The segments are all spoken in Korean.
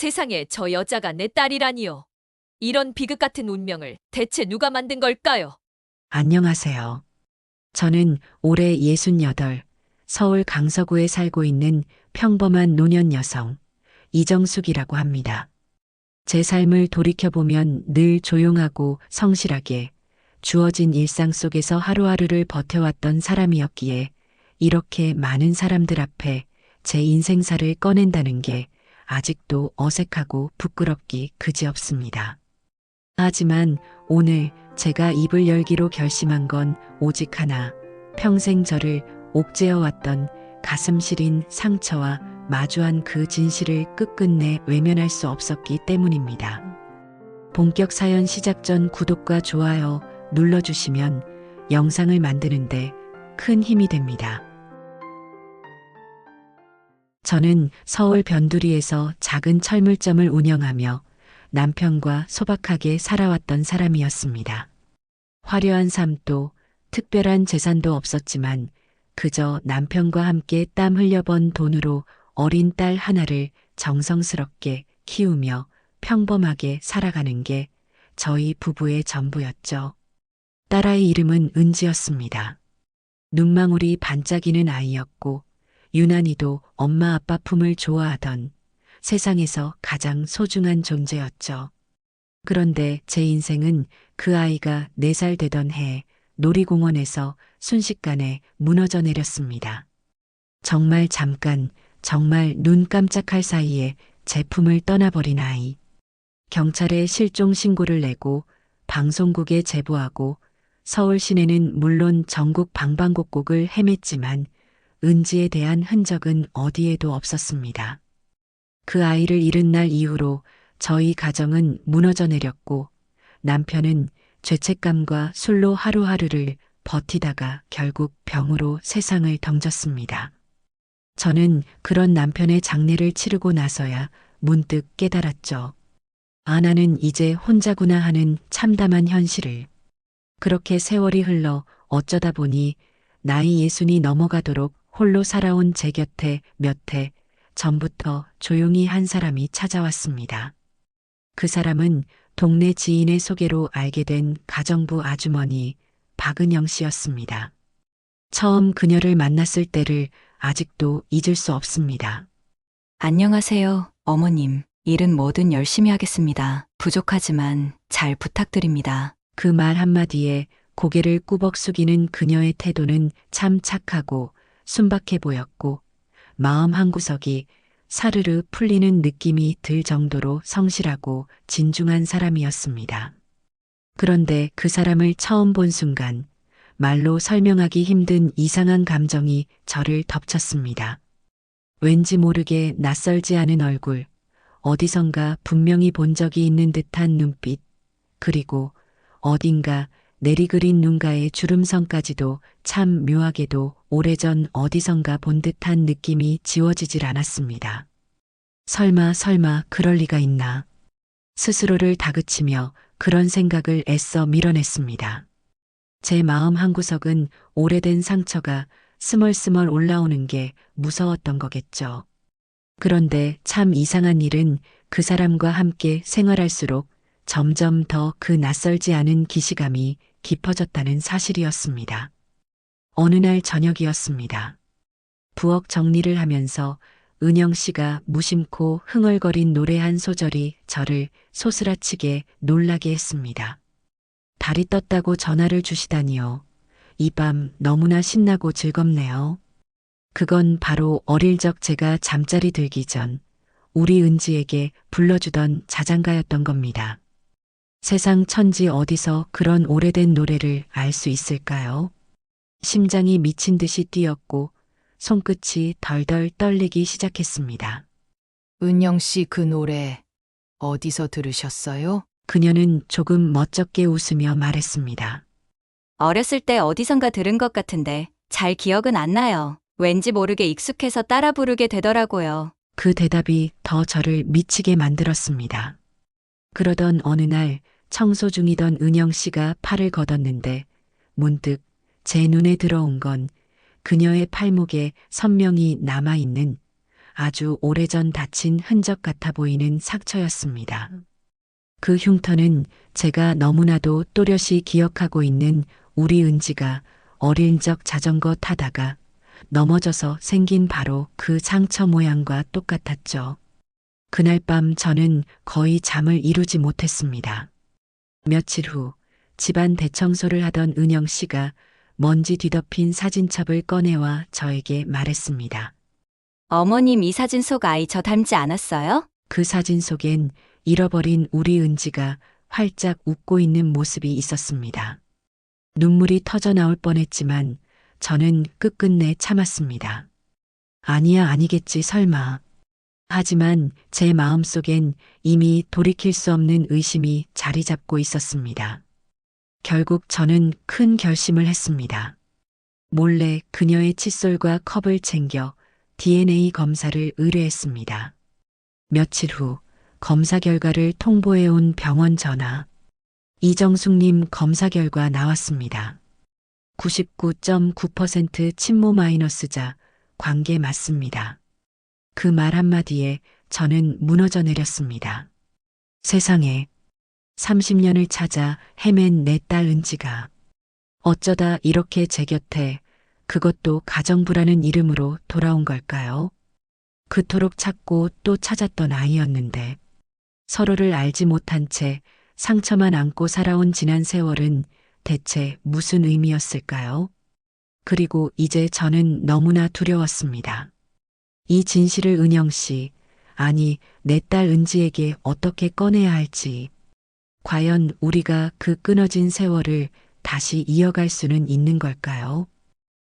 세상에 저 여자가 내 딸이라니요. 이런 비극 같은 운명을 대체 누가 만든 걸까요? 안녕하세요. 저는 올해 68, 서울 강서구에 살고 있는 평범한 노년 여성, 이정숙이라고 합니다. 제 삶을 돌이켜보면 늘 조용하고 성실하게 주어진 일상 속에서 하루하루를 버텨왔던 사람이었기에 이렇게 많은 사람들 앞에 제 인생사를 꺼낸다는 게 아직도 어색하고 부끄럽기 그지없습니다. 하지만 오늘 제가 입을 열기로 결심한 건 오직 하나, 평생 저를 옥죄어 왔던 가슴 시린 상처와 마주한 그 진실을 끝끝내 외면할 수 없었기 때문입니다. 본격 사연 시작 전 구독과 좋아요 눌러주시면 영상을 만드는데 큰 힘이 됩니다. 저는 서울 변두리에서 작은 철물점을 운영하며 남편과 소박하게 살아왔던 사람이었습니다. 화려한 삶도 특별한 재산도 없었지만 그저 남편과 함께 땀 흘려번 돈으로 어린 딸 하나를 정성스럽게 키우며 평범하게 살아가는 게 저희 부부의 전부였죠. 딸아이 이름은 은지였습니다. 눈망울이 반짝이는 아이였고 유난히도 엄마 아빠 품을 좋아하던 세상에서 가장 소중한 존재였죠. 그런데 제 인생은 그 아이가 4살 되던 해 놀이공원에서 순식간에 무너져 내렸습니다. 정말 잠깐, 정말 눈 깜짝할 사이에 제 품을 떠나버린 아이. 경찰에 실종 신고를 내고 방송국에 제보하고 서울 시내는 물론 전국 방방곡곡을 헤맸지만 은지에 대한 흔적은 어디에도 없었습니다. 그 아이를 잃은 날 이후로 저희 가정은 무너져 내렸고 남편은 죄책감과 술로 하루하루를 버티다가 결국 병으로 세상을 던졌습니다. 저는 그런 남편의 장례를 치르고 나서야 문득 깨달았죠. 아, 나는 이제 혼자구나 하는 참담한 현실을. 그렇게 세월이 흘러 어쩌다 보니 나이 60이 넘어가도록 홀로 살아온 제 곁에 몇 해 전부터 조용히 한 사람이 찾아왔습니다. 그 사람은 동네 지인의 소개로 알게 된 가정부 아주머니 박은영 씨였습니다. 처음 그녀를 만났을 때를 아직도 잊을 수 없습니다. 안녕하세요, 어머님. 일은 뭐든 열심히 하겠습니다. 부족하지만 잘 부탁드립니다. 그 말 한마디에 고개를 꾸벅 숙이는 그녀의 태도는 참 착하고 순박해 보였고 마음 한구석이 사르르 풀리는 느낌이 들 정도로 성실하고 진중한 사람이었습니다. 그런데 그 사람을 처음 본 순간 말로 설명하기 힘든 이상한 감정이 저를 덮쳤습니다. 왠지 모르게 낯설지 않은 얼굴, 어디선가 분명히 본 적이 있는 듯한 눈빛, 그리고 어딘가 내리그린 눈가의 주름선까지도 참 묘하게도 오래전 어디선가 본 듯한 느낌이 지워지질 않았습니다. 설마 그럴 리가 있나. 스스로를 다그치며 그런 생각을 애써 밀어냈습니다. 제 마음 한구석은 오래된 상처가 스멀스멀 올라오는 게 무서웠던 거겠죠. 그런데 참 이상한 일은 그 사람과 함께 생활할수록 점점 더 그 낯설지 않은 기시감이 깊어졌다는 사실이었습니다. 어느 날 저녁이었습니다. 부엌 정리를 하면서 은영 씨가 무심코 흥얼거린 노래 한 소절이 저를 소스라치게 놀라게 했습니다. 달이 떴다고 전화를 주시다니요. 이 밤 너무나 신나고 즐겁네요. 그건 바로 어릴 적 제가 잠자리 들기 전 우리 은지에게 불러주던 자장가였던 겁니다. 세상 천지 어디서 그런 오래된 노래를 알 수 있을까요? 심장이 미친 듯이 뛰었고 손끝이 덜덜 떨리기 시작했습니다. 은영 씨 그 노래 어디서 들으셨어요? 그녀는 조금 멋쩍게 웃으며 말했습니다. 어렸을 때 어디선가 들은 것 같은데 잘 기억은 안 나요. 왠지 모르게 익숙해서 따라 부르게 되더라고요. 그 대답이 더 저를 미치게 만들었습니다. 그러던 어느 날 청소 중이던 은영 씨가 팔을 걷었는데 문득 제 눈에 들어온 건 그녀의 팔목에 선명히 남아있는 아주 오래전 다친 흔적 같아 보이는 상처였습니다. 그 흉터는 제가 너무나도 또렷이 기억하고 있는 우리 은지가 어릴 적 자전거 타다가 넘어져서 생긴 바로 그 상처 모양과 똑같았죠. 그날 밤 저는 거의 잠을 이루지 못했습니다. 며칠 후 집안 대청소를 하던 은영 씨가 먼지 뒤덮인 사진첩을 꺼내와 저에게 말했습니다. 어머님 이 사진 속 아이 저 닮지 않았어요? 그 사진 속엔 잃어버린 우리 은지가 활짝 웃고 있는 모습이 있었습니다. 눈물이 터져 나올 뻔했지만 저는 끝끝내 참았습니다. 아니야, 아니겠지, 설마. 하지만 제 마음속엔 이미 돌이킬 수 없는 의심이 자리 잡고 있었습니다. 결국 저는 큰 결심을 했습니다. 몰래 그녀의 칫솔과 컵을 챙겨 DNA 검사를 의뢰했습니다. 며칠 후 검사 결과를 통보해온 병원 전화. 이정숙님 검사 결과 나왔습니다. 99.9% 친모 마이너스자, 관계 맞습니다. 그 말 한마디에 저는 무너져 내렸습니다. 세상에, 30년을 찾아 헤맨 내 딸 은지가 어쩌다 이렇게 제 곁에, 그것도 가정부라는 이름으로 돌아온 걸까요? 그토록 찾고 또 찾았던 아이였는데 서로를 알지 못한 채 상처만 안고 살아온 지난 세월은 대체 무슨 의미였을까요? 그리고 이제 저는 너무나 두려웠습니다. 이 진실을 은영 씨, 아니 내 딸 은지에게 어떻게 꺼내야 할지. 과연 우리가 그 끊어진 세월을 다시 이어갈 수는 있는 걸까요?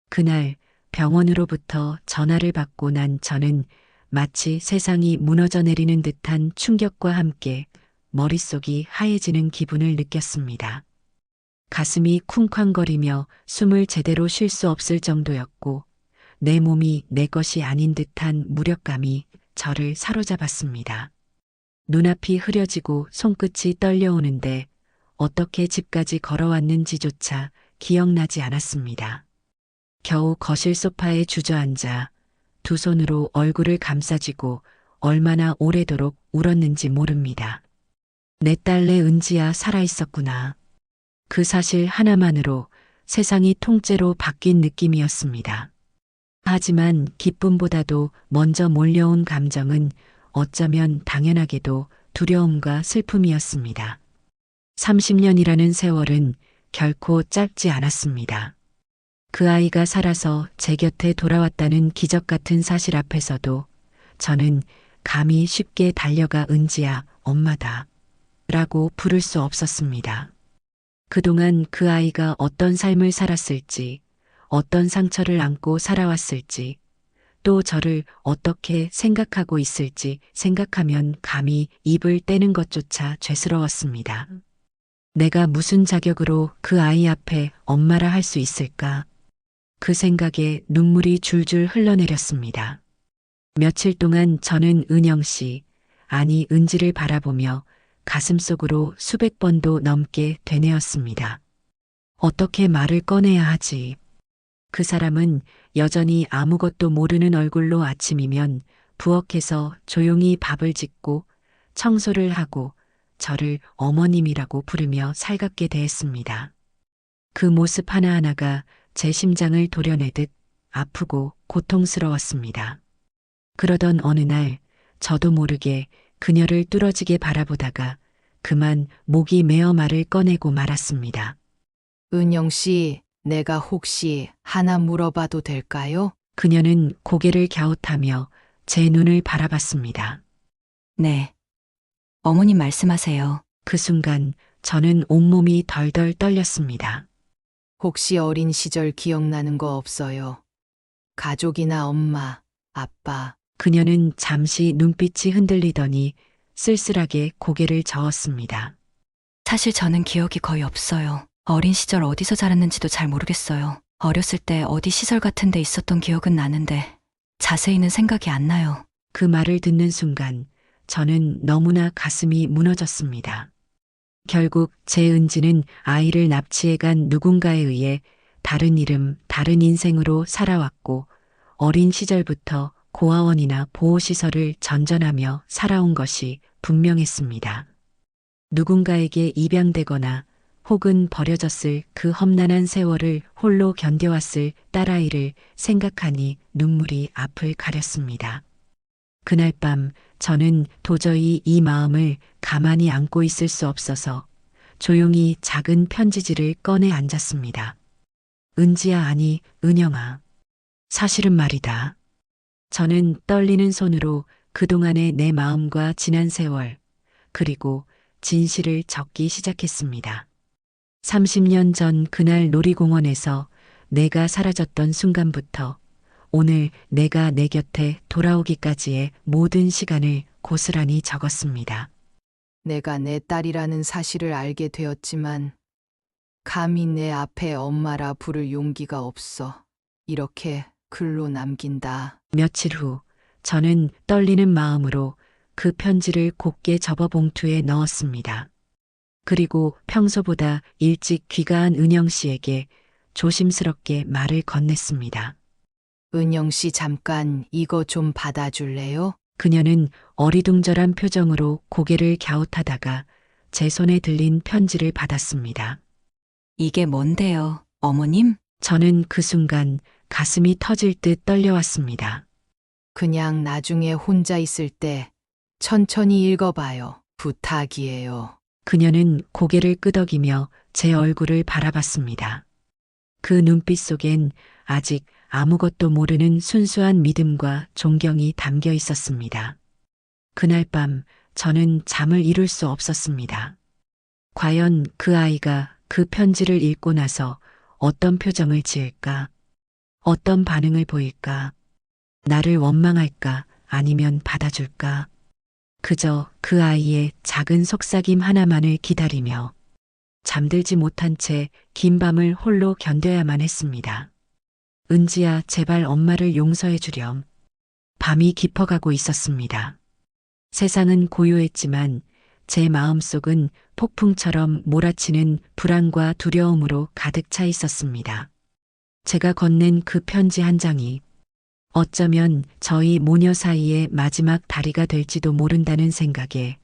그날 병원으로부터 전화를 받고 난 저는 마치 세상이 무너져 내리는 듯한 충격과 함께 머릿속이 하얘지는 기분을 느꼈습니다. 가슴이 쿵쾅거리며 숨을 제대로 쉴 수 없을 정도였고 내 몸이 내 것이 아닌 듯한 무력감이 저를 사로잡았습니다. 눈앞이 흐려지고 손끝이 떨려오는데 어떻게 집까지 걸어왔는지조차 기억나지 않았습니다. 겨우 거실 소파에 주저앉아 두 손으로 얼굴을 감싸쥐고 얼마나 오래도록 울었는지 모릅니다. 내 딸내 은지야 살아있었구나. 그 사실 하나만으로 세상이 통째로 바뀐 느낌이었습니다. 하지만 기쁨보다도 먼저 몰려온 감정은 어쩌면 당연하게도 두려움과 슬픔이었습니다. 30년이라는 세월은 결코 짧지 않았습니다. 그 아이가 살아서 제 곁에 돌아왔다는 기적 같은 사실 앞에서도 저는 감히 쉽게 달려가 은지야, 엄마다 라고 부를 수 없었습니다. 그동안 그 아이가 어떤 삶을 살았을지, 어떤 상처를 안고 살아왔을지, 또 저를 어떻게 생각하고 있을지 생각하면 감히 입을 떼는 것조차 죄스러웠습니다. 내가 무슨 자격으로 그 아이 앞에 엄마라 할 수 있을까? 그 생각에 눈물이 줄줄 흘러내렸습니다. 며칠 동안 저는 은영 씨, 아니 은지를 바라보며 가슴속으로 수백 번도 넘게 되뇌었습니다. 어떻게 말을 꺼내야 하지? 그 사람은 여전히 아무것도 모르는 얼굴로 아침이면 부엌에서 조용히 밥을 짓고 청소를 하고 저를 어머님이라고 부르며 살갑게 대했습니다. 그 모습 하나하나가 제 심장을 도려내듯 아프고 고통스러웠습니다. 그러던 어느 날 저도 모르게 그녀를 뚫어지게 바라보다가 그만 목이 메어 말을 꺼내고 말았습니다. 은영 씨, 내가 혹시 하나 물어봐도 될까요? 그녀는 고개를 갸웃하며 제 눈을 바라봤습니다. 네. 어머님 말씀하세요. 그 순간 저는 온몸이 덜덜 떨렸습니다. 혹시 어린 시절 기억나는 거 없어요? 가족이나 엄마, 아빠. 그녀는 잠시 눈빛이 흔들리더니 쓸쓸하게 고개를 저었습니다. 사실 저는 기억이 거의 없어요. 어린 시절 어디서 자랐는지도 잘 모르겠어요. 어렸을 때 어디 시설 같은 데 있었던 기억은 나는데 자세히는 생각이 안 나요. 그 말을 듣는 순간 저는 너무나 가슴이 무너졌습니다. 결국 제 은지는 아이를 납치해간 누군가에 의해 다른 이름, 다른 인생으로 살아왔고 어린 시절부터 고아원이나 보호시설을 전전하며 살아온 것이 분명했습니다. 누군가에게 입양되거나 혹은 버려졌을 그 험난한 세월을 홀로 견뎌왔을 딸아이를 생각하니 눈물이 앞을 가렸습니다. 그날 밤 저는 도저히 이 마음을 가만히 안고 있을 수 없어서 조용히 작은 편지지를 꺼내 앉았습니다. 은지야, 아니, 은영아. 사실은 말이다. 저는 떨리는 손으로 그동안의 내 마음과 지난 세월, 그리고 진실을 적기 시작했습니다. 30년 전 그날 놀이공원에서 내가 사라졌던 순간부터 오늘 내가 내 곁에 돌아오기까지의 모든 시간을 고스란히 적었습니다. 내가 내 딸이라는 사실을 알게 되었지만 감히 내 앞에 엄마라 부를 용기가 없어. 이렇게 글로 남긴다. 며칠 후 저는 떨리는 마음으로 그 편지를 곱게 접어 봉투에 넣었습니다. 그리고 평소보다 일찍 귀가한 은영 씨에게 조심스럽게 말을 건넸습니다. 은영 씨, 잠깐 이거 좀 받아줄래요? 그녀는 어리둥절한 표정으로 고개를 갸웃하다가 제 손에 들린 편지를 받았습니다. 이게 뭔데요, 어머님? 저는 그 순간 가슴이 터질 듯 떨려왔습니다. 그냥 나중에 혼자 있을 때 천천히 읽어봐요. 부탁이에요. 그녀는 고개를 끄덕이며 제 얼굴을 바라봤습니다. 그 눈빛 속엔 아직 아무것도 모르는 순수한 믿음과 존경이 담겨 있었습니다. 그날 밤 저는 잠을 이룰 수 없었습니다. 과연 그 아이가 그 편지를 읽고 나서 어떤 표정을 지을까? 어떤 반응을 보일까? 나를 원망할까? 아니면 받아줄까? 그저 그 아이의 작은 속삭임 하나만을 기다리며 잠들지 못한 채 긴 밤을 홀로 견뎌야만 했습니다. 은지야, 제발 엄마를 용서해 주렴. 밤이 깊어가고 있었습니다. 세상은 고요했지만 제 마음속은 폭풍처럼 몰아치는 불안과 두려움으로 가득 차 있었습니다. 제가 건넨 그 편지 한 장이 어쩌면 저희 모녀 사이의 마지막 다리가 될지도 모른다는 생각에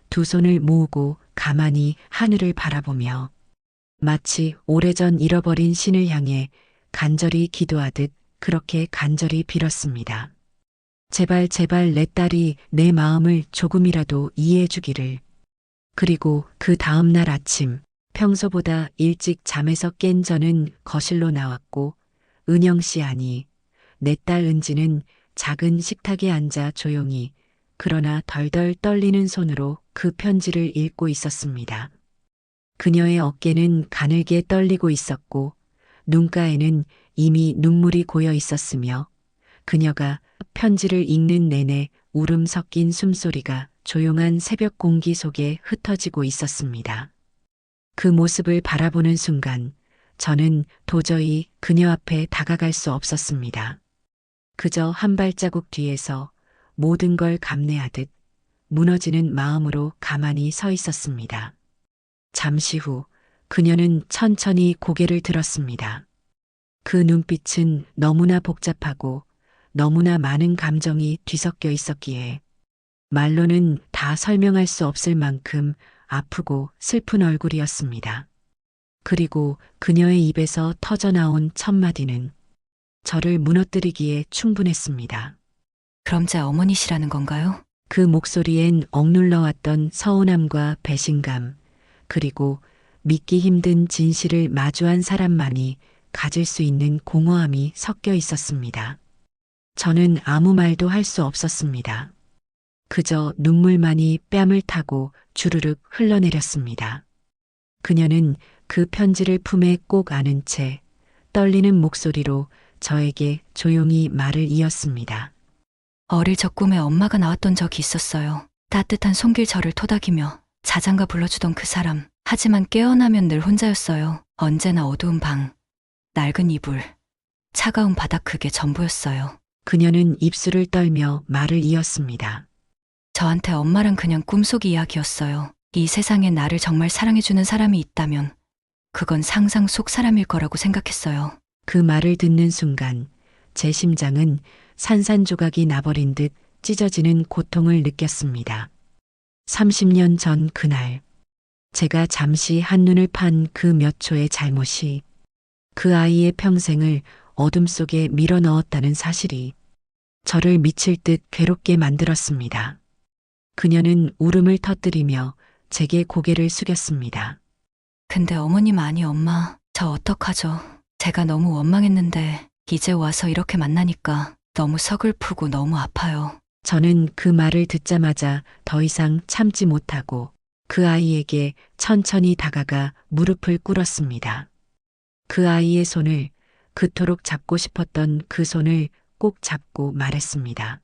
두 손을 모으고 가만히 하늘을 바라보며 마치 오래전 잃어버린 신을 향해 간절히 기도하듯 그렇게 간절히 빌었습니다. 제발 제발 내 딸이 내 마음을 조금이라도 이해해 주기를. 그리고 그 다음 날 아침 평소보다 일찍 잠에서 깬 저는 거실로 나왔고 은영 씨, 아니 내 딸 은지는 작은 식탁에 앉아 조용히 그러나 덜덜 떨리는 손으로 그 편지를 읽고 있었습니다. 그녀의 어깨는 가늘게 떨리고 있었고 눈가에는 이미 눈물이 고여 있었으며 그녀가 편지를 읽는 내내 울음 섞인 숨소리가 조용한 새벽 공기 속에 흩어지고 있었습니다. 그 모습을 바라보는 순간 저는 도저히 그녀 앞에 다가갈 수 없었습니다. 그저 한 발자국 뒤에서 모든 걸 감내하듯 무너지는 마음으로 가만히 서 있었습니다. 잠시 후 그녀는 천천히 고개를 들었습니다. 그 눈빛은 너무나 복잡하고 너무나 많은 감정이 뒤섞여 있었기에 말로는 다 설명할 수 없을 만큼 아프고 슬픈 얼굴이었습니다. 그리고 그녀의 입에서 터져나온 첫 마디는 저를 무너뜨리기에 충분했습니다. 그럼 제 어머니시라는 건가요? 그 목소리엔 억눌러왔던 서운함과 배신감, 그리고 믿기 힘든 진실을 마주한 사람만이 가질 수 있는 공허함이 섞여 있었습니다. 저는 아무 말도 할 수 없었습니다. 그저 눈물만이 뺨을 타고 주르륵 흘러내렸습니다. 그녀는 그 편지를 품에 꼭 안은 채 떨리는 목소리로 저에게 조용히 말을 이었습니다. 어릴 적 꿈에 엄마가 나왔던 적이 있었어요. 따뜻한 손길 저를 토닥이며 자장가 불러주던 그 사람. 하지만 깨어나면 늘 혼자였어요. 언제나 어두운 방, 낡은 이불, 차가운 바닥, 그게 전부였어요. 그녀는 입술을 떨며 말을 이었습니다. 저한테 엄마란 그냥 꿈속 이야기였어요. 이 세상에 나를 정말 사랑해주는 사람이 있다면 그건 상상 속 사람일 거라고 생각했어요. 그 말을 듣는 순간 제 심장은 산산조각이 나버린 듯 찢어지는 고통을 느꼈습니다. 30년 전 그날, 제가 잠시 한눈을 판 그 몇 초의 잘못이 그 아이의 평생을 어둠 속에 밀어넣었다는 사실이 저를 미칠 듯 괴롭게 만들었습니다. 그녀는 울음을 터뜨리며 제게 고개를 숙였습니다. 근데 어머님 아니 엄마, 저 어떡하죠? 제가 너무 원망했는데 이제 와서 이렇게 만나니까 너무 서글프고 너무 아파요. 저는 그 말을 듣자마자 더 이상 참지 못하고 그 아이에게 천천히 다가가 무릎을 꿇었습니다. 그 아이의 손을, 그토록 잡고 싶었던 그 손을 꼭 잡고 말했습니다.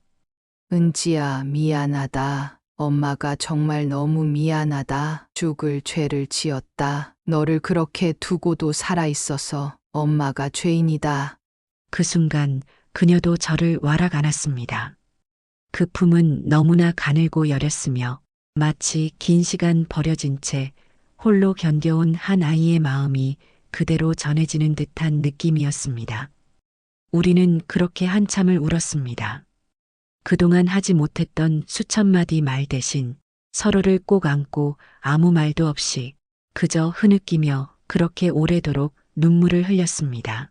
은지야, 미안하다. 엄마가 정말 너무 미안하다. 죽을 죄를 지었다. 너를 그렇게 두고도 살아있어서 엄마가 죄인이다. 그 순간 그녀도 저를 와락 안았습니다. 그 품은 너무나 가늘고 여렸으며 마치 긴 시간 버려진 채 홀로 견뎌온 한 아이의 마음이 그대로 전해지는 듯한 느낌이었습니다. 우리는 그렇게 한참을 울었습니다. 그동안 하지 못했던 수천 마디 말 대신 서로를 꼭 안고 아무 말도 없이 그저 흐느끼며 그렇게 오래도록 눈물을 흘렸습니다.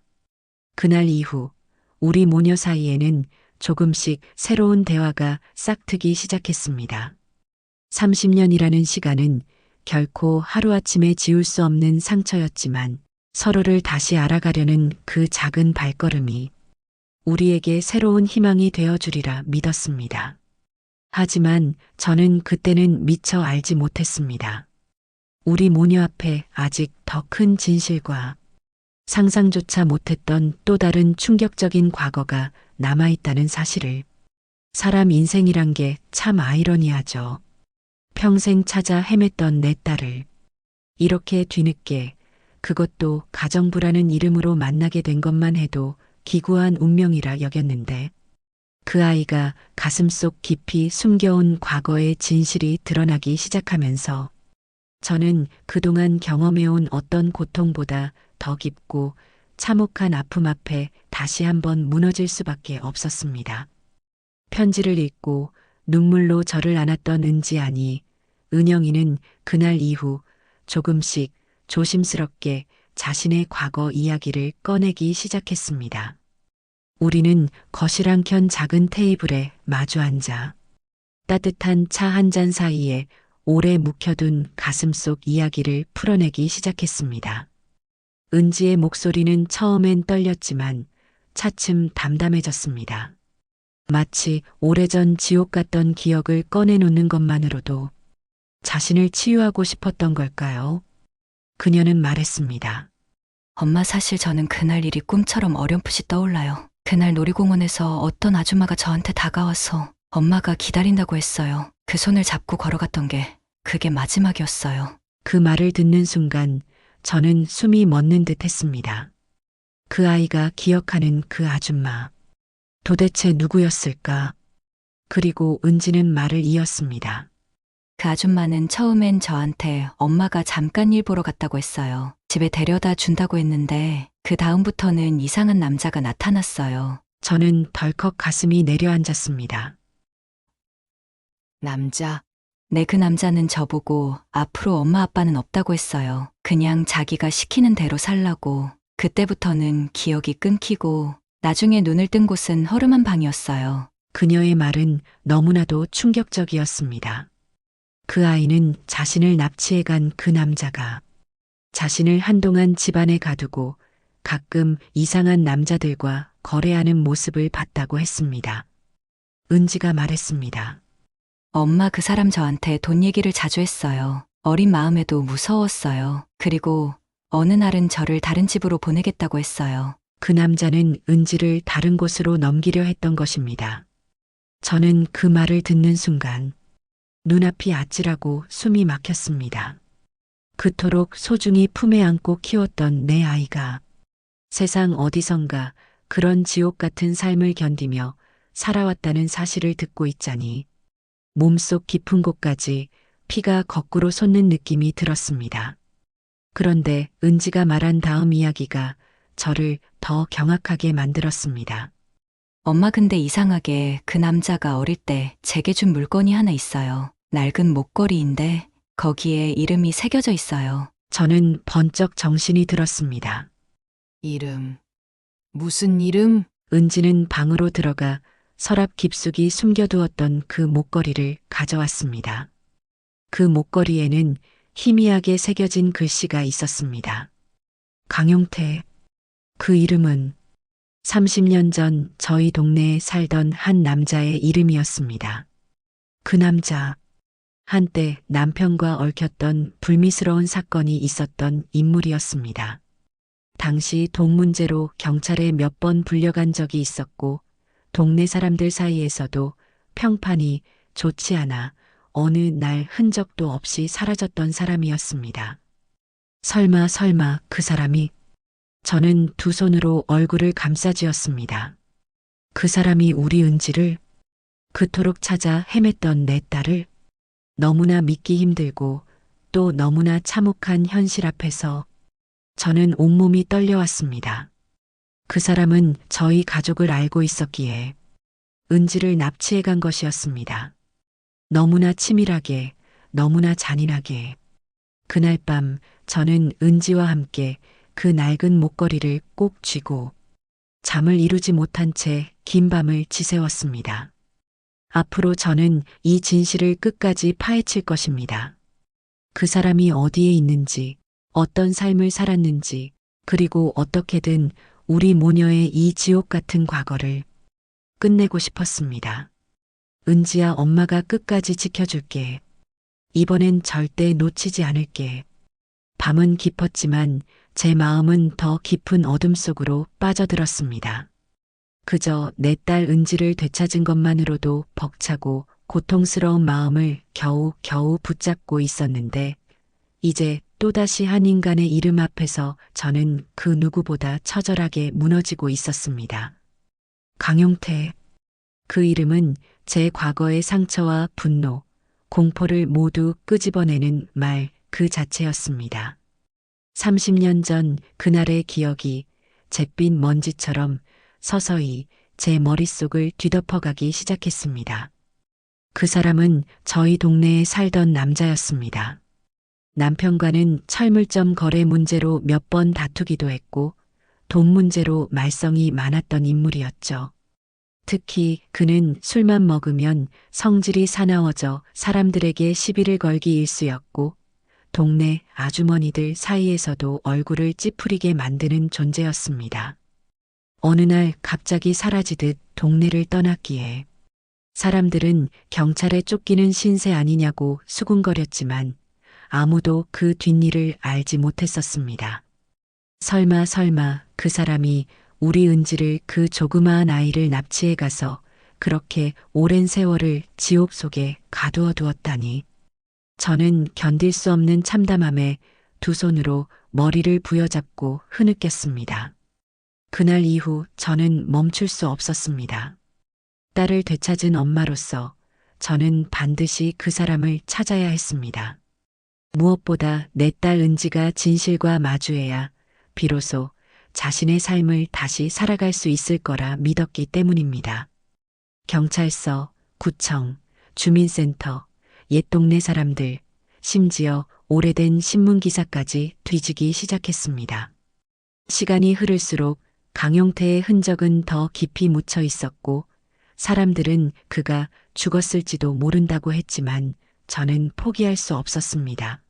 그날 이후 우리 모녀 사이에는 조금씩 새로운 대화가 싹트기 시작했습니다. 30년이라는 시간은 결코 하루아침에 지울 수 없는 상처였지만 서로를 다시 알아가려는 그 작은 발걸음이 우리에게 새로운 희망이 되어주리라 믿었습니다. 하지만 저는 그때는 미처 알지 못했습니다. 우리 모녀 앞에 아직 더 큰 진실과 상상조차 못했던 또 다른 충격적인 과거가 남아있다는 사실을. 사람 인생이란 게 참 아이러니하죠. 평생 찾아 헤맸던 내 딸을 이렇게 뒤늦게, 그것도 가정부라는 이름으로 만나게 된 것만 해도 기구한 운명이라 여겼는데 그 아이가 가슴속 깊이 숨겨온 과거의 진실이 드러나기 시작하면서 저는 그동안 경험해온 어떤 고통보다 더 깊고 참혹한 아픔 앞에 다시 한번 무너질 수밖에 없었습니다. 편지를 읽고 눈물로 저를 안았던 은지, 은영이는 그날 이후 조금씩 조심스럽게 자신의 과거 이야기를 꺼내기 시작했습니다. 우리는 거실 한켠 작은 테이블에 마주 앉아 따뜻한 차 한 잔 사이에 오래 묵혀둔 가슴속 이야기를 풀어내기 시작했습니다. 은지의 목소리는 처음엔 떨렸지만 차츰 담담해졌습니다. 마치 오래전 지옥 같던 기억을 꺼내놓는 것만으로도 자신을 치유하고 싶었던 걸까요? 그녀는 말했습니다. 엄마 사실 저는 그날 일이 꿈처럼 어렴풋이 떠올라요. 그날 놀이공원에서 어떤 아줌마가 저한테 다가와서 엄마가 기다린다고 했어요. 그 손을 잡고 걸어갔던 게 그게 마지막이었어요. 그 말을 듣는 순간 저는 숨이 멎는 듯 했습니다. 그 아이가 기억하는 그 아줌마. 도대체 누구였을까? 그리고 은지는 말을 이었습니다. 그 아줌마는 처음엔 저한테 엄마가 잠깐 일 보러 갔다고 했어요. 집에 데려다 준다고 했는데 그 다음부터는 이상한 남자가 나타났어요. 저는 덜컥 가슴이 내려앉았습니다. 남자, 네, 그 남자는 저보고 앞으로 엄마 아빠는 없다고 했어요. 그냥 자기가 시키는 대로 살라고. 그때부터는 기억이 끊기고 나중에 눈을 뜬 곳은 허름한 방이었어요. 그녀의 말은 너무나도 충격적이었습니다. 그 아이는 자신을 납치해간 그 남자가 자신을 한동안 집안에 가두고 가끔 이상한 남자들과 거래하는 모습을 봤다고 했습니다. 은지가 말했습니다. 엄마 그 사람 저한테 돈 얘기를 자주 했어요. 어린 마음에도 무서웠어요. 그리고 어느 날은 저를 다른 집으로 보내겠다고 했어요. 그 남자는 은지를 다른 곳으로 넘기려 했던 것입니다. 저는 그 말을 듣는 순간 눈앞이 아찔하고 숨이 막혔습니다. 그토록 소중히 품에 안고 키웠던 내 아이가 세상 어디선가 그런 지옥 같은 삶을 견디며 살아왔다는 사실을 듣고 있자니 몸속 깊은 곳까지 피가 거꾸로 솟는 느낌이 들었습니다. 그런데 은지가 말한 다음 이야기가 저를 더 경악하게 만들었습니다. 엄마 근데 이상하게 그 남자가 어릴 때 제게 준 물건이 하나 있어요. 낡은 목걸이인데 거기에 이름이 새겨져 있어요. 저는 번쩍 정신이 들었습니다. 이름. 무슨 이름? 은지는 방으로 들어가 서랍 깊숙이 숨겨두었던 그 목걸이를 가져왔습니다. 그 목걸이에는 희미하게 새겨진 글씨가 있었습니다. 강용태. 그 이름은 30년 전 저희 동네에 살던 한 남자의 이름이었습니다. 그 남자, 한때 남편과 얽혔던 불미스러운 사건이 있었던 인물이었습니다. 당시 돈 문제로 경찰에 몇 번 불려간 적이 있었고, 동네 사람들 사이에서도 평판이 좋지 않아 어느 날 흔적도 없이 사라졌던 사람이었습니다. 설마 그 사람이. 저는 두 손으로 얼굴을 감싸쥐었습니다. 그 사람이 우리 은지를, 그토록 찾아 헤맸던 내 딸을, 너무나 믿기 힘들고 또 너무나 참혹한 현실 앞에서 저는 온몸이 떨려왔습니다. 그 사람은 저희 가족을 알고 있었기에 은지를 납치해 간 것이었습니다. 너무나 치밀하게, 너무나 잔인하게. 그날 밤 저는 은지와 함께 그 낡은 목걸이를 꼭 쥐고 잠을 이루지 못한 채 긴 밤을 지새웠습니다. 앞으로 저는 이 진실을 끝까지 파헤칠 것입니다. 그 사람이 어디에 있는지, 어떤 삶을 살았는지, 그리고 어떻게든 우리 모녀의 이 지옥 같은 과거를 끝내고 싶었습니다. 은지야, 엄마가 끝까지 지켜줄게. 이번엔 절대 놓치지 않을게. 밤은 깊었지만 제 마음은 더 깊은 어둠 속으로 빠져들었습니다. 그저 내 딸 은지를 되찾은 것만으로도 벅차고 고통스러운 마음을 겨우 붙잡고 있었는데, 이제 또다시 한 인간의 이름 앞에서 저는 그 누구보다 처절하게 무너지고 있었습니다. 강용태. 그 이름은 제 과거의 상처와 분노, 공포를 모두 끄집어내는 말 그 자체였습니다. 30년 전 그날의 기억이 잿빛 먼지처럼 서서히 제 머릿속을 뒤덮어가기 시작했습니다. 그 사람은 저희 동네에 살던 남자였습니다. 남편과는 철물점 거래 문제로 몇 번 다투기도 했고 돈 문제로 말썽이 많았던 인물이었죠. 특히 그는 술만 먹으면 성질이 사나워져 사람들에게 시비를 걸기 일쑤였고 동네 아주머니들 사이에서도 얼굴을 찌푸리게 만드는 존재였습니다. 어느 날 갑자기 사라지듯 동네를 떠났기에 사람들은 경찰에 쫓기는 신세 아니냐고 수군거렸지만 아무도 그 뒷일을 알지 못했었습니다. 설마 그 사람이 우리 은지를, 그 조그마한 아이를 납치해 가서 그렇게 오랜 세월을 지옥 속에 가두어 두었다니. 저는 견딜 수 없는 참담함에 두 손으로 머리를 부여잡고 흐느꼈습니다. 그날 이후 저는 멈출 수 없었습니다. 딸을 되찾은 엄마로서 저는 반드시 그 사람을 찾아야 했습니다. 무엇보다 내 딸 은지가 진실과 마주해야 비로소 자신의 삶을 다시 살아갈 수 있을 거라 믿었기 때문입니다. 경찰서, 구청, 주민센터, 옛 동네 사람들, 심지어 오래된 신문기사까지 뒤지기 시작했습니다. 시간이 흐를수록 강용태의 흔적은 더 깊이 묻혀 있었고 사람들은 그가 죽었을지도 모른다고 했지만 저는 포기할 수 없었습니다.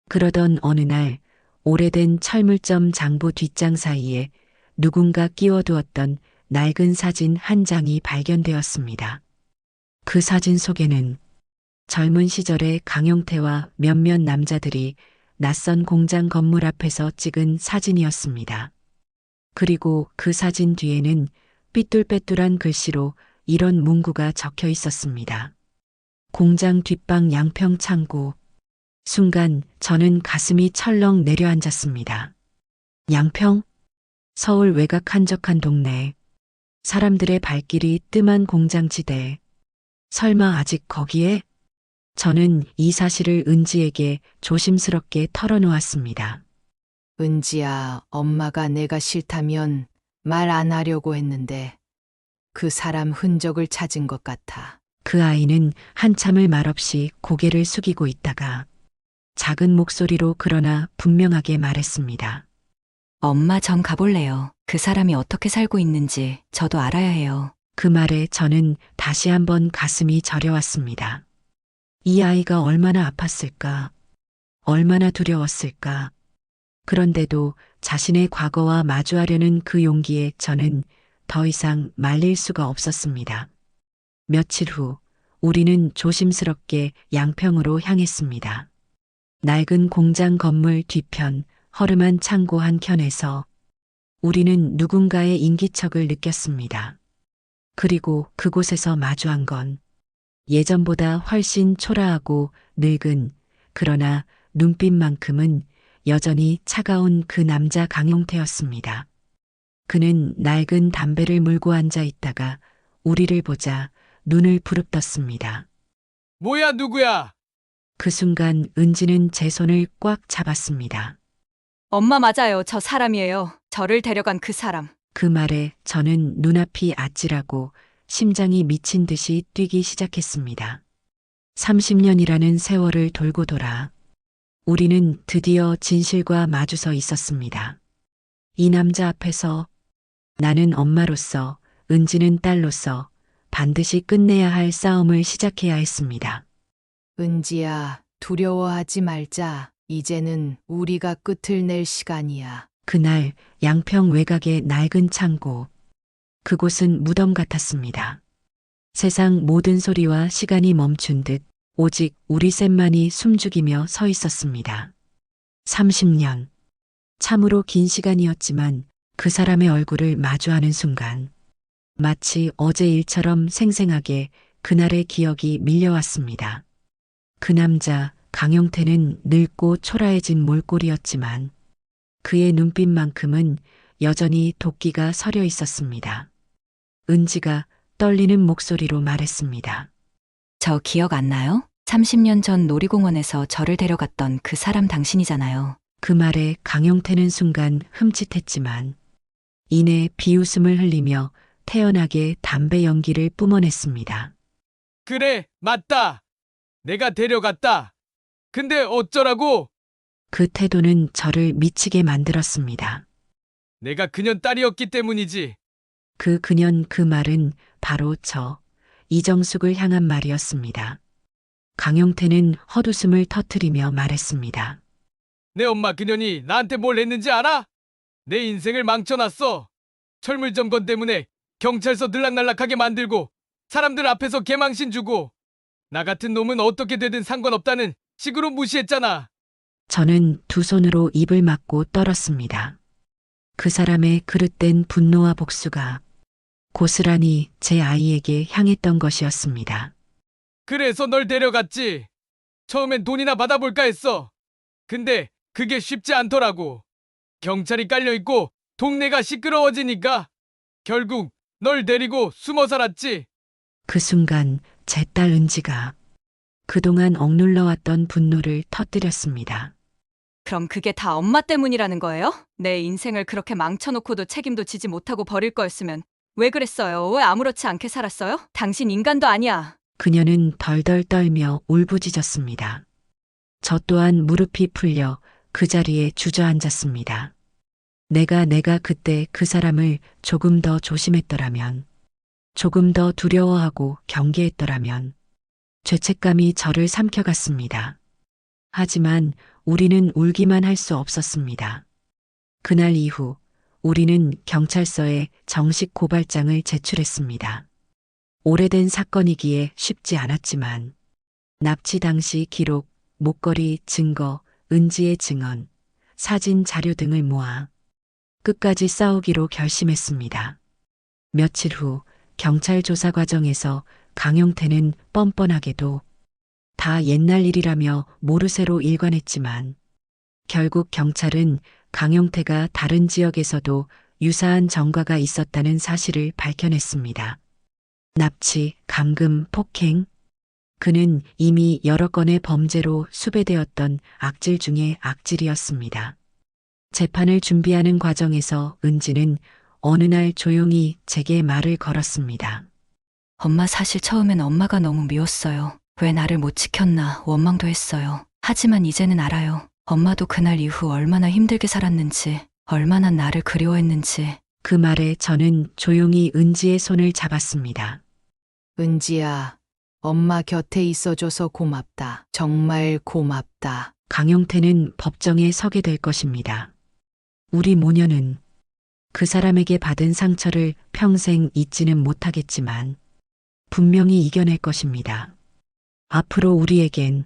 그러던 어느 날 오래된 철물점 장부 뒷장 사이에 누군가 끼워두었던 낡은 사진 한 장이 발견되었습니다. 그 사진 속에는 젊은 시절의 강용태와 몇몇 남자들이 낯선 공장 건물 앞에서 찍은 사진이었습니다. 그리고 그 사진 뒤에는 삐뚤빼뚤한 글씨로 이런 문구가 적혀 있었습니다. 공장 뒷방 양평 창고. 순간 저는 가슴이 철렁 내려앉았습니다. 양평? 서울 외곽 한적한 동네. 사람들의 발길이 뜸한 공장지대. 설마 아직 거기에? 저는 이 사실을 은지에게 조심스럽게 털어놓았습니다. 은지야, 엄마가 내가 싫다면 말 안 하려고 했는데 그 사람 흔적을 찾은 것 같아. 그 아이는 한참을 말없이 고개를 숙이고 있다가 작은 목소리로 그러나 분명하게 말했습니다. 엄마 전 가볼래요. 그 사람이 어떻게 살고 있는지 저도 알아야 해요. 그 말에 저는 다시 한번 가슴이 저려왔습니다. 이 아이가 얼마나 아팠을까? 얼마나 두려웠을까? 그런데도 자신의 과거와 마주하려는 그 용기에 저는 더 이상 말릴 수가 없었습니다. 며칠 후 우리는 조심스럽게 양평으로 향했습니다. 낡은 공장 건물 뒤편 허름한 창고 한켠에서 우리는 누군가의 인기척을 느꼈습니다. 그리고 그곳에서 마주한 건 예전보다 훨씬 초라하고 늙은 그러나 눈빛만큼은 여전히 차가운 그 남자 강용태였습니다. 그는 낡은 담배를 물고 앉아 있다가 우리를 보자 눈을 부릅떴습니다. 뭐야, 누구야? 그 순간 은지는 제 손을 꽉 잡았습니다. 엄마 맞아요. 저 사람이에요. 저를 데려간 그 사람. 그 말에 저는 눈앞이 아찔하고 심장이 미친 듯이 뛰기 시작했습니다. 30년이라는 세월을 돌고 돌아 우리는 드디어 진실과 마주서 있었습니다. 이 남자 앞에서 나는 엄마로서, 은지는 딸로서 반드시 끝내야 할 싸움을 시작해야 했습니다. 은지야, 두려워하지 말자. 이제는 우리가 끝을 낼 시간이야. 그날 양평 외곽의 낡은 창고. 그곳은 무덤 같았습니다. 세상 모든 소리와 시간이 멈춘 듯 오직 우리 셋만이 숨죽이며 서 있었습니다. 30년. 참으로 긴 시간이었지만 그 사람의 얼굴을 마주하는 순간 마치 어제 일처럼 생생하게 그날의 기억이 밀려왔습니다. 그 남자 강용태는 늙고 초라해진 몰골이었지만 그의 눈빛만큼은 여전히 도끼가 서려 있었습니다. 은지가 떨리는 목소리로 말했습니다. 저 기억 안 나요? 30년 전 놀이공원에서 저를 데려갔던 그 사람 당신이잖아요. 그 말에 강용태는 순간 흠칫했지만 이내 비웃음을 흘리며 태연하게 담배 연기를 뿜어냈습니다. 그래, 맞다. 내가 데려갔다. 근데 어쩌라고? 그 태도는 저를 미치게 만들었습니다. 내가 그년 딸이었기 때문이지. 그년 그 말은 바로 저 이정숙을 향한 말이었습니다. 강용태는 헛웃음을 터뜨리며 말했습니다. 내 엄마 그년이 나한테 뭘 했는지 알아? 내 인생을 망쳐놨어. 철물점건 때문에 경찰서 들락날락하게 만들고 사람들 앞에서 개망신 주고 나 같은 놈은 어떻게 되든 상관없다는 식으로 무시했잖아. 저는 두 손으로 입을 막고 떨었습니다. 그 사람의 그릇된 분노와 복수가 고스란히 제 아이에게 향했던 것이었습니다. 그래서 널 데려갔지. 처음엔 돈이나 받아볼까 했어. 근데 그게 쉽지 않더라고. 경찰이 깔려있고 동네가 시끄러워지니까 결국 널 데리고 숨어 살았지. 그 순간 제 딸 은지가 그동안 억눌러왔던 분노를 터뜨렸습니다. 그럼 그게 다 엄마 때문이라는 거예요? 내 인생을 그렇게 망쳐놓고도 책임도 지지 못하고 버릴 거였으면 왜 그랬어요? 왜 아무렇지 않게 살았어요? 당신 인간도 아니야. 그녀는 덜덜 떨며 울부짖었습니다. 저 또한 무릎이 풀려 그 자리에 주저앉았습니다. 내가 그때 그 사람을 조금 더 조심했더라면, 조금 더 두려워하고 경계했더라면, 죄책감이 저를 삼켜갔습니다. 하지만 우리는 울기만 할 수 없었습니다. 그날 이후 우리는 경찰서에 정식 고발장을 제출했습니다. 오래된 사건이기에 쉽지 않았지만 납치 당시 기록, 목걸이 증거, 은지의 증언, 사진 자료 등을 모아 끝까지 싸우기로 결심했습니다. 며칠 후 경찰 조사 과정에서 강용태는 뻔뻔하게도 다 옛날 일이라며 모르쇠로 일관했지만 결국 경찰은 강용태가 다른 지역에서도 유사한 전과가 있었다는 사실을 밝혀냈습니다. 납치, 감금, 폭행. 그는 이미 여러 건의 범죄로 수배되었던 악질 중의 악질이었습니다. 재판을 준비하는 과정에서 은지는 어느 날 조용히 제게 말을 걸었습니다. 엄마 사실 처음엔 엄마가 너무 미웠어요. 왜 나를 못 지켰나 원망도 했어요. 하지만 이제는 알아요. 엄마도 그날 이후 얼마나 힘들게 살았는지, 얼마나 나를 그리워했는지. 그 말에 저는 조용히 은지의 손을 잡았습니다. 은지야, 엄마 곁에 있어줘서 고맙다. 정말 고맙다. 강용태는 법정에 서게 될 것입니다. 우리 모녀는 그 사람에게 받은 상처를 평생 잊지는 못하겠지만 분명히 이겨낼 것입니다. 앞으로 우리에겐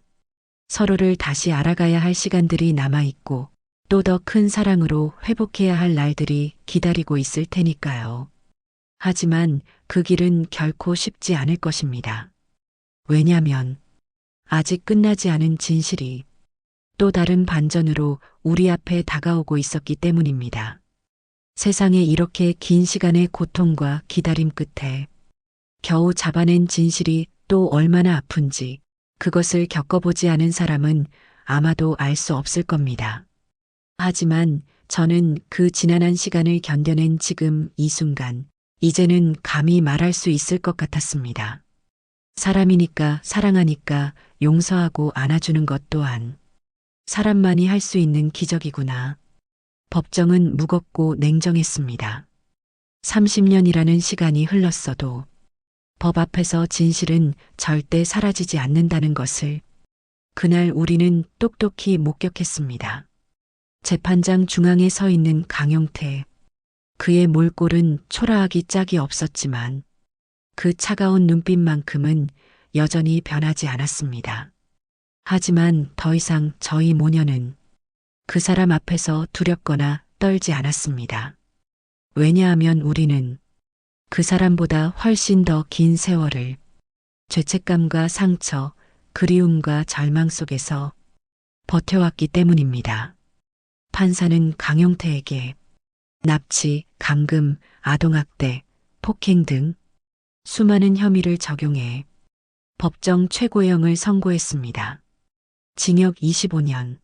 서로를 다시 알아가야 할 시간들이 남아있고 또 더 큰 사랑으로 회복해야 할 날들이 기다리고 있을 테니까요. 하지만 그 길은 결코 쉽지 않을 것입니다. 왜냐면 아직 끝나지 않은 진실이 또 다른 반전으로 우리 앞에 다가오고 있었기 때문입니다. 세상에 이렇게 긴 시간의 고통과 기다림 끝에 겨우 잡아낸 진실이 또 얼마나 아픈지 그것을 겪어보지 않은 사람은 아마도 알 수 없을 겁니다. 하지만 저는 그 지난한 시간을 견뎌낸 지금 이 순간, 이제는 감히 말할 수 있을 것 같았습니다. 사람이니까 사랑하니까 용서하고 안아주는 것 또한 사람만이 할 수 있는 기적이구나. 법정은 무겁고 냉정했습니다. 30년이라는 시간이 흘렀어도 법 앞에서 진실은 절대 사라지지 않는다는 것을 그날 우리는 똑똑히 목격했습니다. 재판장 중앙에 서 있는 강용태. 그의 몰골은 초라하기 짝이 없었지만 그 차가운 눈빛만큼은 여전히 변하지 않았습니다. 하지만 더 이상 저희 모녀는 그 사람 앞에서 두렵거나 떨지 않았습니다. 왜냐하면 우리는 그 사람보다 훨씬 더 긴 세월을 죄책감과 상처, 그리움과 절망 속에서 버텨왔기 때문입니다. 판사는 강용태에게 납치, 감금, 아동학대, 폭행 등 수많은 혐의를 적용해 법정 최고형을 선고했습니다. 징역 25년.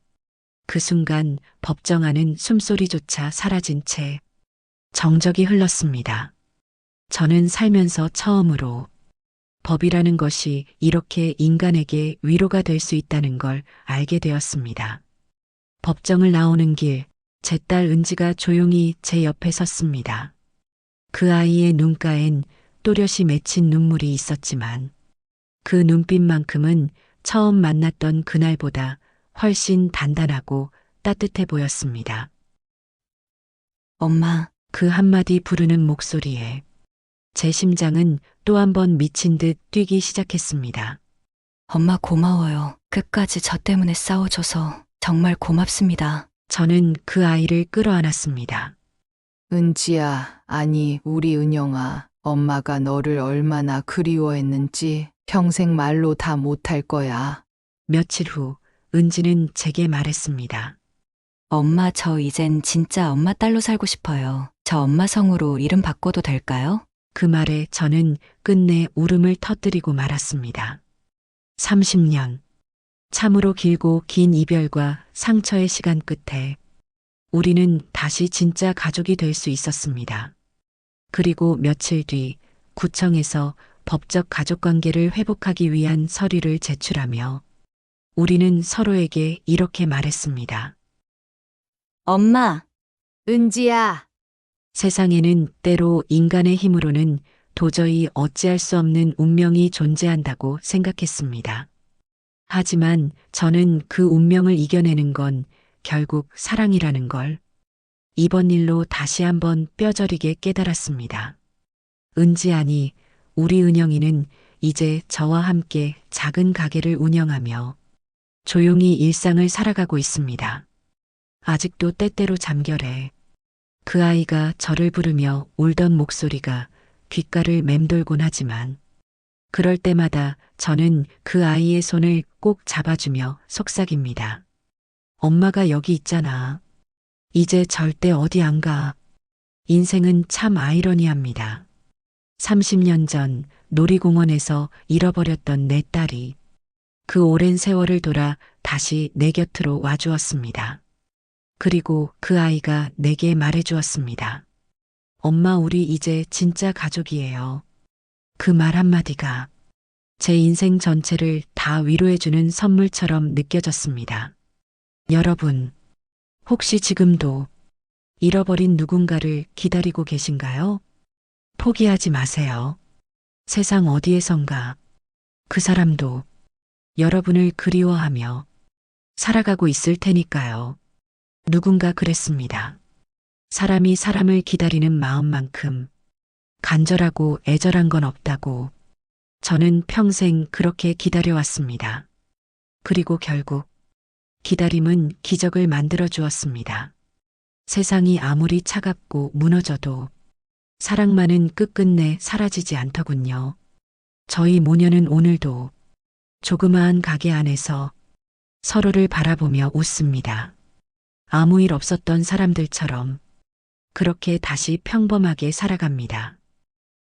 그 순간 법정 안은 숨소리조차 사라진 채 정적이 흘렀습니다. 저는 살면서 처음으로 법이라는 것이 이렇게 인간에게 위로가 될 수 있다는 걸 알게 되었습니다. 법정을 나오는 길, 제 딸 은지가 조용히 제 옆에 섰습니다. 그 아이의 눈가엔 또렷이 맺힌 눈물이 있었지만 그 눈빛만큼은 처음 만났던 그날보다 훨씬 단단하고 따뜻해 보였습니다. 엄마, 그 한마디 부르는 목소리에 제 심장은 또 한 번 미친 듯 뛰기 시작했습니다. 엄마 고마워요. 끝까지 저 때문에 싸워줘서 정말 고맙습니다. 저는 그 아이를 끌어안았습니다. 은지야, 아니, 우리 은영아. 엄마가 너를 얼마나 그리워했는지 평생 말로 다 못할 거야. 며칠 후 은지는 제게 말했습니다. 엄마, 저 이젠 진짜 엄마 딸로 살고 싶어요. 저 엄마 성으로 이름 바꿔도 될까요? 그 말에 저는 끝내 울음을 터뜨리고 말았습니다. 30년. 참으로 길고 긴 이별과 상처의 시간 끝에 우리는 다시 진짜 가족이 될 수 있었습니다. 그리고 며칠 뒤 구청에서 법적 가족관계를 회복하기 위한 서류를 제출하며 우리는 서로에게 이렇게 말했습니다. 엄마, 은지야. 세상에는 때로 인간의 힘으로는 도저히 어찌할 수 없는 운명이 존재한다고 생각했습니다. 하지만 저는 그 운명을 이겨내는 건 결국 사랑이라는 걸 이번 일로 다시 한번 뼈저리게 깨달았습니다. 은지 아니, 우리 은영이는 이제 저와 함께 작은 가게를 운영하며 조용히 일상을 살아가고 있습니다. 아직도 때때로 잠결에 그 아이가 저를 부르며 울던 목소리가 귓가를 맴돌곤 하지만 그럴 때마다 저는 그 아이의 손을 꼭 잡아주며 속삭입니다. 엄마가 여기 있잖아. 이제 절대 어디 안 가. 인생은 참 아이러니합니다. 30년 전 놀이공원에서 잃어버렸던 내 딸이 그 오랜 세월을 돌아 다시 내 곁으로 와주었습니다. 그리고 그 아이가 내게 말해주었습니다. 엄마, 우리 이제 진짜 가족이에요. 그 말 한마디가 제 인생 전체를 다 위로해주는 선물처럼 느껴졌습니다. 여러분, 혹시 지금도 잃어버린 누군가를 기다리고 계신가요? 포기하지 마세요. 세상 어디에선가 그 사람도 여러분을 그리워하며 살아가고 있을 테니까요. 누군가 그랬습니다. 사람이 사람을 기다리는 마음만큼 간절하고 애절한 건 없다고. 저는 평생 그렇게 기다려왔습니다. 그리고 결국 기다림은 기적을 만들어 주었습니다. 세상이 아무리 차갑고 무너져도 사랑만은 끝끝내 사라지지 않더군요. 저희 모녀는 오늘도 조그마한 가게 안에서 서로를 바라보며 웃습니다. 아무 일 없었던 사람들처럼 그렇게 다시 평범하게 살아갑니다.